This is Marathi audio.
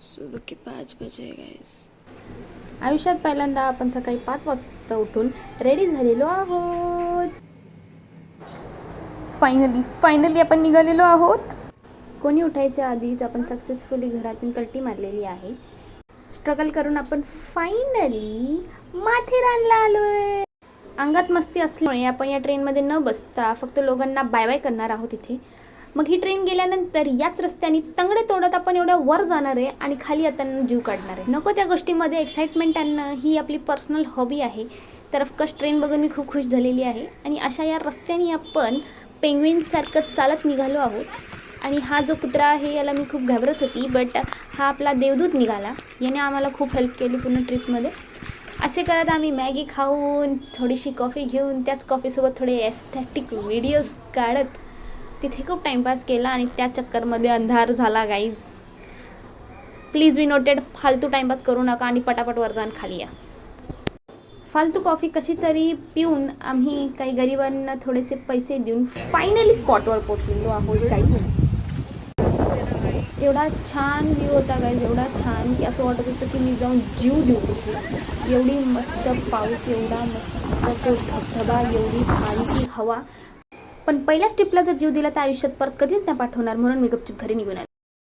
सुबह के 5 बजे गाइस. आयुष्यात पहिल्यांदा आपण सकाळी 5 वाजता उठून रेडी झालेलो आहोत. फायनली आपण निघालेलो आहोत. कोणी उठायच्या आधीच आपण सक्सेसफुली घरातून कल्टी मारलेली आहे. स्ट्रगल करून आपण फायनली माथेरानला आलोय. अंगात मस्ती असल्यामुळे आपण या ट्रेनमध्ये न बसता फक्त लोकांना बाय बाय करणार आहोत इथे. मग ही ट्रेन गेल्यानंतर याच रस्त्याने तंगडे तोडत आपण एवढ्या वर जाणार आहे आणि खाली येताना जीव काढणार आहे. नको त्या गोष्टीमध्ये एक्साइटमेंट आणणं ही आपली पर्सनल हॉबी आहे. तर ऑफकोर्स ट्रेन बघून मी खूप खुश झालेली आहे. आणि अशा या रस्त्याने आपण पेंग्विन्ससारखं चालत निघालो आहोत. आणि हा जो कुत्रा आहे याला मी खूप घाबरत होती, बट हा आपला देवदूत निघाला. याने आम्हाला खूप हेल्प केली पूर्ण ट्रिपमध्ये. असे करत आम्ही मॅगी खाऊन, थोडीशी कॉफी घेऊन, त्याच कॉफीसोबत थोडे एस्थेटिक व्हिडिओज काढत तिथे खूप टाईमपास केला. आणि त्या चक्करमध्ये अंधार झाला गाईज. प्लीज बी नोटेड, फालतू टाईमपास करू नका आणि पटापट वर जाऊन खाली या. फालतू कॉफी कशी तरी पिऊन आम्ही काही गरिबांना थोडेसे पैसे देऊन फायनली स्पॉटवर पोचलेलो आहोत गाईज. एवढा छान व्ह्यू होता गाईज, एवढा छान की असं वाटत होतं की मी जाऊन जीव देऊ तिथे. एवढी मस्त पाऊस, एवढा मस्त तो धबधबा, एवढी भारी ती हवा. पण पहिल्याच ट्रिपला जर जीव दिला तर आयुष्यात परत कधीच नाही पाठवणार, म्हणून मी गपचूप घरी निघून आले.